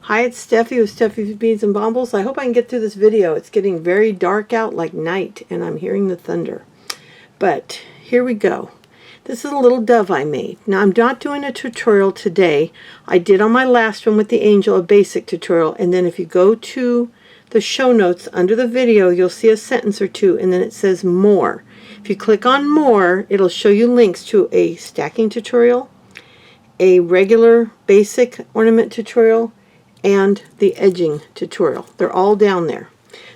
Hi, it's Steffi with Steffi's Beads and Baubles. I hope I can get through this video. It's getting very dark out like night and I'm hearing the thunder. But here we go. This is a little dove I made. Now I'm not doing a tutorial today. I did on my last one with the angel a basic tutorial, and then if you go to the show notes under the video you'll see a sentence or two and then it says more. If you click on more, it'll show you links to a stacking tutorial, a regular basic ornament tutorial, and the edging tutorial. They're all down there.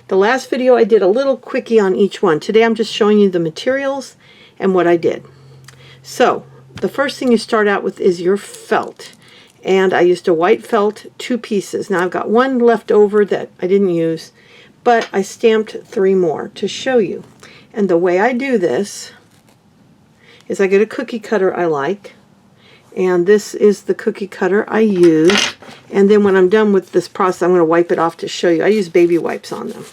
The last video I did a little quickie on each one. Today I'm just showing you the materials and what I did. So the first thing you start out with is your felt, and I used a white felt, 2 pieces. Now I've got one left over that I didn't use, but I stamped 3 more to show you. And the way I do this is I get a cookie cutter I like, and this is the cookie cutter I use. And then when I'm done with this process, I'm going to wipe it off to show you. I use baby wipes on them.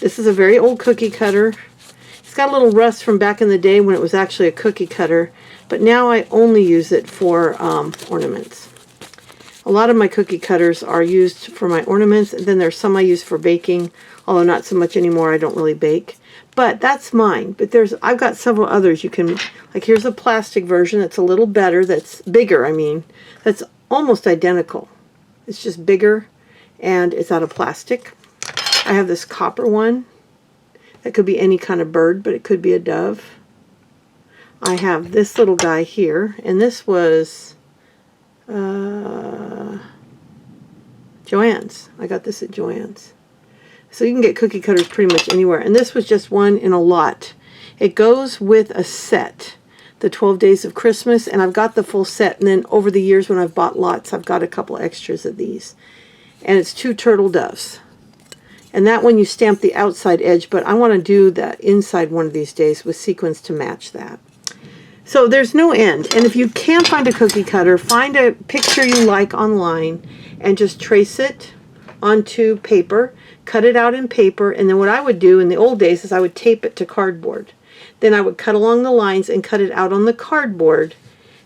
This is a very old cookie cutter. It's got a little rust from back in the day when it was actually a cookie cutter, but now I only use it for ornaments. A lot of my cookie cutters are used for my ornaments, and then there's some I use for baking, although not so much anymore. I don't really bake. But that's mine. But I've got several others you can, like here's a plastic version that's a little better, that's bigger, I mean, that's almost identical. It's just bigger and it's out of plastic. I have this copper one that could be any kind of bird, but it could be a dove. I have this little guy here, and this was Joann's. I got this at Joann's. So you can get cookie cutters pretty much anywhere. And this was just one in a lot. It goes with a set, the 12 Days of Christmas, and I've got the full set. And then over the years when I've bought lots, I've got a couple extras of these. And it's 2 turtle doves. And that one you stamp the outside edge, but I want to do the inside one of these days with sequins to match that. So there's no end. And if you can't find a cookie cutter, find a picture you like online and just trace it onto paper. Cut it out in paper, and then what I would do in the old days is I would tape it to cardboard. Then I would cut along the lines and cut it out on the cardboard,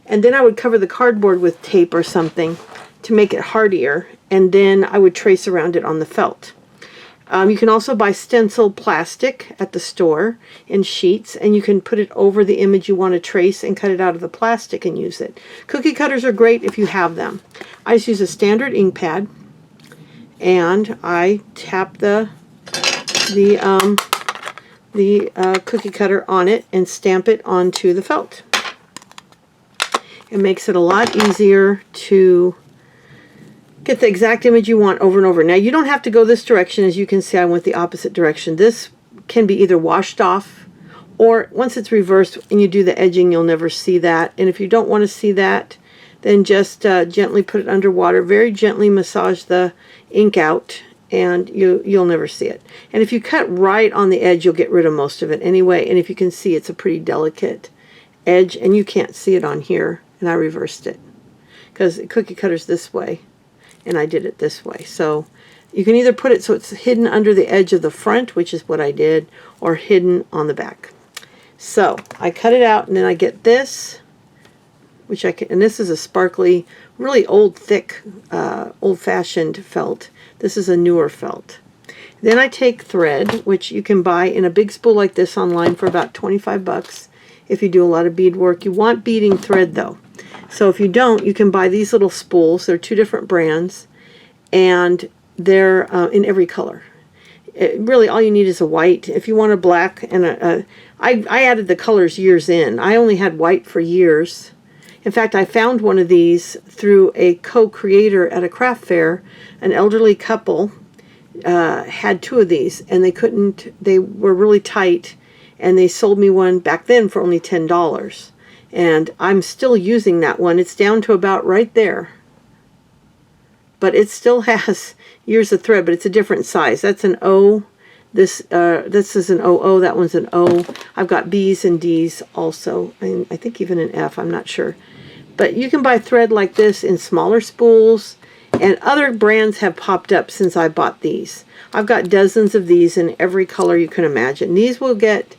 and then I would cover the cardboard with tape or something to make it hardier, and then I would trace around it on the felt. You can also buy stencil plastic at the store in sheets, and you can put it over the image you want to trace and cut it out of the plastic and use it. Cookie cutters are great if you have them. I just use a standard ink pad, and I tap the cookie cutter on it and stamp it onto the felt. It makes it a lot easier to get the exact image you want over and over. Now you don't have to go this direction. As you can see, I went the opposite direction. This can be either washed off, or once it's reversed and you do the edging, you'll never see that. And if you don't want to see that, then just gently put it underwater, very gently massage the ink out, and you'll never see it. And if you cut right on the edge, you'll get rid of most of it anyway. And if you can see, it's a pretty delicate edge, and you can't see it on here, and I reversed it because cookie cutter's this way and I did it this way. So you can either put it so it's hidden under the edge of the front, which is what I did, or hidden on the back. So I cut it out, and then I get this, which I can, and this is a sparkly, really old, thick, old-fashioned felt. This is a newer felt. Then I take thread, which you can buy in a big spool like this online for about 25 bucks if you do a lot of bead work. You want beading thread though. So if you don't, you can buy these little spools. They're 2 different brands, and they're in every color. Really all you need is a white. If you want a black and I added the colors years in. I only had white for years. In fact, I found one of these through a co-creator at a craft fair. An elderly couple had 2 of these, and they were really tight, and they sold me one back then for only $10. And I'm still using that one. It's down to about right there. But it still has years of thread, but it's a different size. That's an O. This is an OO. That one's an O. I've got B's and D's also. And I think even an F. I'm not sure. But you can buy thread like this in smaller spools, and other brands have popped up since I bought these. I've got dozens of these in every color you can imagine. These will get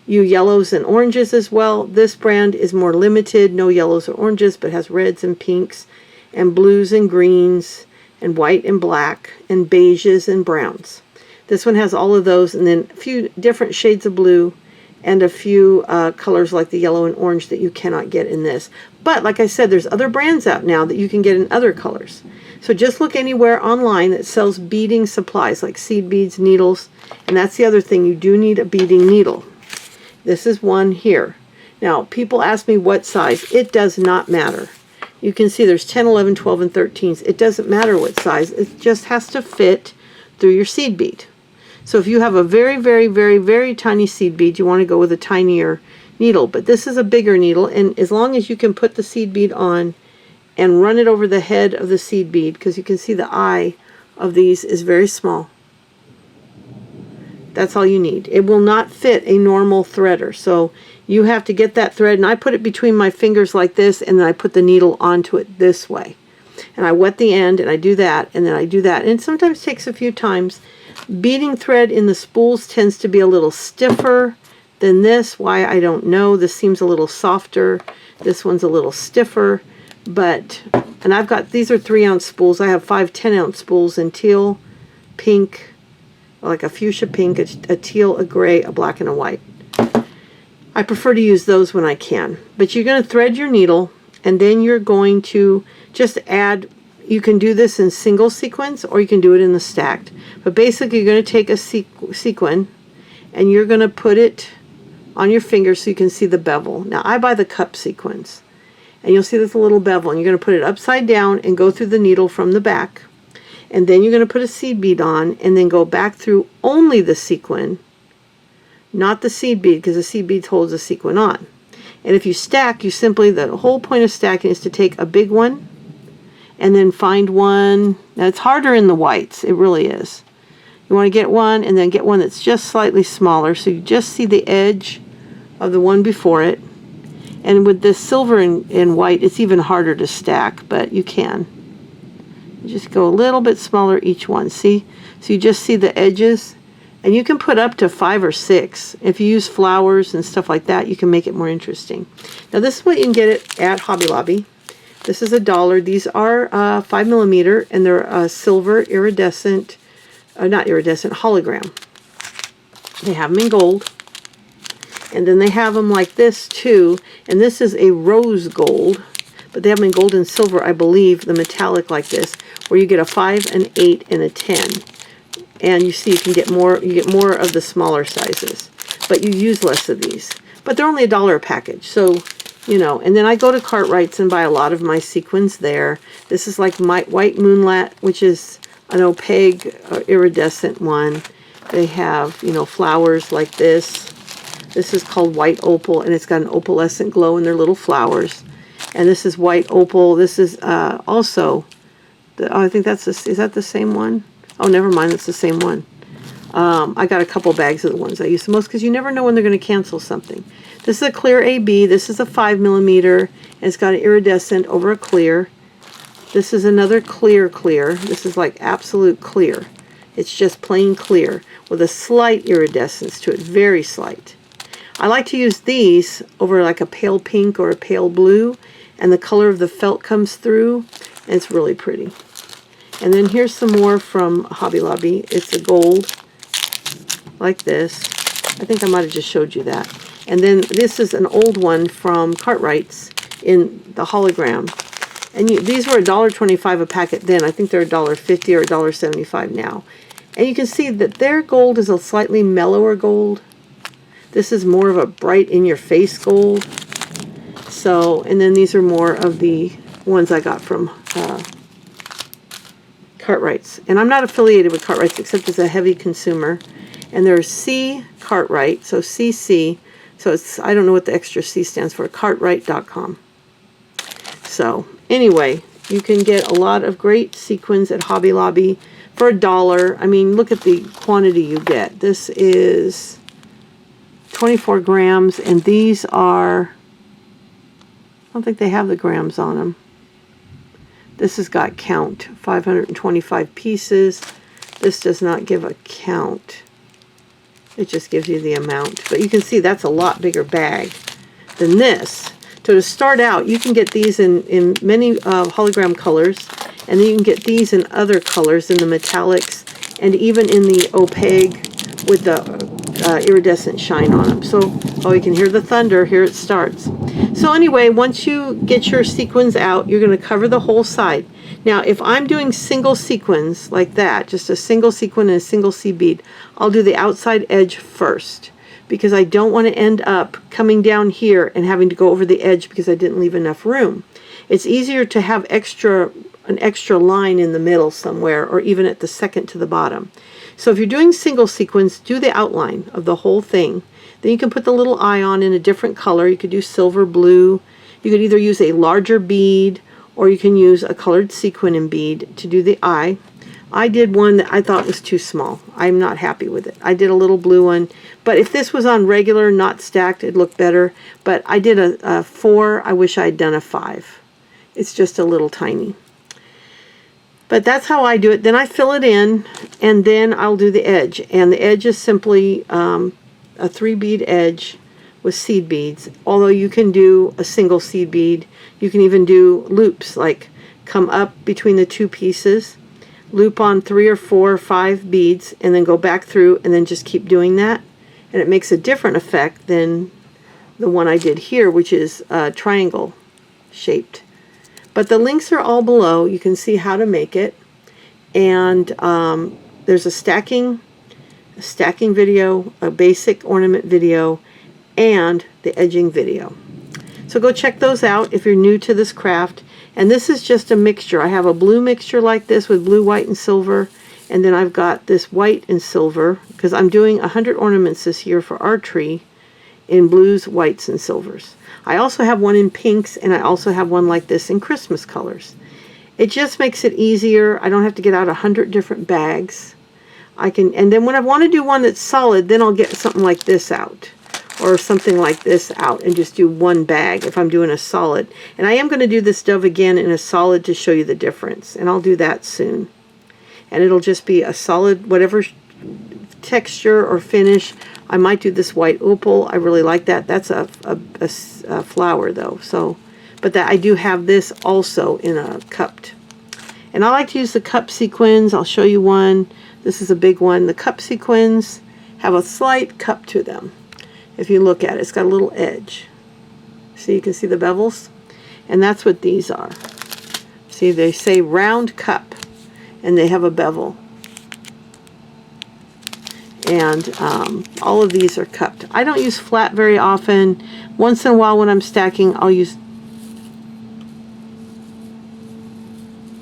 you yellows and oranges as well. This brand is more limited, no yellows or oranges, but has reds and pinks and blues and greens and white and black and beiges and browns. This one has all of those, and then a few different shades of blue and a few colors like the yellow and orange that you cannot get in this. But like I said, there's other brands out now that you can get in other colors. So just look anywhere online that sells beading supplies like seed beads, needles, and that's the other thing. You do need a beading needle. This is one here. Now, people ask me what size. It does not matter. You can see there's 10, 11, 12, and 13s. It doesn't matter what size. It just has to fit through your seed bead. So if you have a very, very, very, very tiny seed bead, you want to go with a tinier needle. But this is a bigger needle, and as long as you can put the seed bead on and run it over the head of the seed bead, because you can see the eye of these is very small. That's all you need. It will not fit a normal threader. So you have to get that thread, and I put it between my fingers like this, and then I put the needle onto it this way. And I wet the end, and I do that, and then I do that. And it sometimes takes a few times. Beading thread in the spools tends to be a little stiffer than this. Why, I don't know. This seems a little softer. This one's a little stiffer. But, and I've got, these are 3-ounce spools. I have 5 10-ounce spools in teal, pink, like a fuchsia pink, a teal, a gray, a black, and a white. I prefer to use those when I can. But you're going to thread your needle, and then you're going to just add. You can do this in single sequins, or you can do it in the stacked. But basically, you're going to take a sequin, and you're going to put it on your finger so you can see the bevel. Now, I buy the cup sequins, and you'll see there's a little bevel, and you're going to put it upside down and go through the needle from the back. And then you're going to put a seed bead on, and then go back through only the sequin, not the seed bead, because the seed bead holds the sequin on. And if you stack, you simply, the whole point of stacking is to take a big one, and then find one. Now it's harder in the whites, it really is. You want to get one and then get one that's just slightly smaller, so you just see the edge of the one before it. And with this silver and white, it's even harder to stack, but you can. You just go a little bit smaller each one, see? So you just see the edges, and you can put up to 5 or 6. If you use flowers and stuff like that, you can make it more interesting. Now this is what you can get it at Hobby Lobby. This is $1. These are 5mm, and they're silver iridescent, not iridescent, hologram. They have them in gold, and then they have them like this too. And this is a rose gold, but they have them in gold and silver, I believe, the metallic like this, where you get a 5, an 8, and a 10. And you see, you can get more. You get more of the smaller sizes, but you use less of these. But they're only $1 a package, so. You know, and then I go to Cartwright's and buy a lot of my sequins there. This is like my White Moonlight, which is an opaque iridescent one. They have, you know, flowers like this. This is called White Opal, and it's got an opalescent glow in their little flowers. And this is White Opal. This is also, I think that's, is that the same one? Oh, never mind, that's the same one. I got a couple bags of the ones I use the most, because you never know when they're going to cancel something. This is a clear AB. This is a 5mm, and it's got an iridescent over a clear. This is another clear. This is like absolute clear. It's just plain clear with a slight iridescence to it, very slight. I like to use these over like a pale pink or a pale blue, and the color of the felt comes through, and it's really pretty. And then here's some more from Hobby Lobby. It's a gold like this. I think I might have just showed you that. And then this is an old one from Cartwright's in the hologram. And these were $1.25 a packet then. I think they're $1.50 or $1.75 now. And you can see that their gold is a slightly mellower gold. This is more of a bright in-your-face gold. So, and then these are more of the ones I got from Cartwright's. And I'm not affiliated with Cartwright's except as a heavy consumer. And there's C Cartwright, so CC. So it's, I don't know what the extra C stands for, cartwright.com. So anyway, you can get a lot of great sequins at Hobby Lobby for $1. I mean, look at the quantity you get. This is 24 grams, and these are, I don't think they have the grams on them. This has got count, 525 pieces. This does not give a count. It just gives you the amount. But you can see that's a lot bigger bag than this. So to start out, you can get these in many hologram colors. And then you can get these in other colors, in the metallics, and even in the opaque with the iridescent shine on them. So, oh, you can hear the thunder. Here it starts. So anyway, once you get your sequins out, you're going to cover the whole side. Now, if I'm doing single sequins like that, just a single sequin and a single seed bead, I'll do the outside edge first, because I don't want to end up coming down here and having to go over the edge because I didn't leave enough room. It's easier to have an extra line in the middle somewhere, or even at the second to the bottom. So if you're doing single sequins, do the outline of the whole thing. Then you can put the little eye on in a different color. You could do silver, blue. You could either use a larger bead, or you can use a colored sequin and bead to do the eye. I did one that I thought was too small. I'm not happy with it. I did a little blue one, but if this was on regular, not stacked, it'd look better. But I did a 4. I wish I'd done a 5. It's just a little tiny. But that's how I do it. Then I fill it in, and then I'll do the edge. And the edge is simply a 3-bead edge with seed beads. Although you can do a single seed bead. You can even do loops, like come up between the 2 pieces, loop on 3 or 4 or 5 beads, and then go back through, and then just keep doing that. And it makes a different effect than the one I did here, which is triangle shaped. But the links are all below. You can see how to make it. And there's a stacking video, a basic ornament video, and the edging video. So go check those out if you're new to this craft. And this is just a mixture. I have a blue mixture like this with blue, white, and silver. And then I've got this white and silver, because I'm doing 100 ornaments this year for our tree in blues, whites, and silvers. I also have one in pinks, and I also have one like this in Christmas colors. It just makes it easier. I don't have to get out 100 different bags. And then when I want to do one that's solid, then I'll get something like this out, or something like this out, and just do one bag if I'm doing a solid. And I am going to do this dove again in a solid to show you the difference, and I'll do that soon. And it'll just be a solid, whatever texture or finish. I might do this white opal. I really like that. That's a flower though. So, but that I do have this also in a cupped. And I like to use the cup sequins. I'll show you one. This is a big one. The cup sequins have a slight cup to them. If you look at it, it's got a little edge. See, you can see the bevels? And that's what these are. See, they say round cup, and they have a bevel. And all of these are cupped. I don't use flat very often. Once in a while when I'm stacking, I'll use...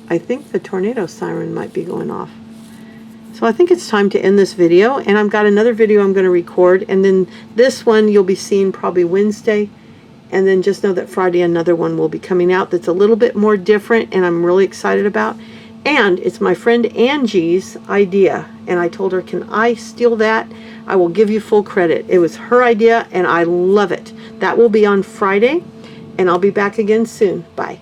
I think the tornado siren might be going off. So I think it's time to end this video. And I've got another video I'm going to record. And then this one you'll be seeing probably Wednesday. And then just know that Friday another one will be coming out that's a little bit more different, and I'm really excited about. And it's my friend Angie's idea. And I told her, can I steal that? I will give you full credit. It was her idea, and I love it. That will be on Friday, and I'll be back again soon. Bye.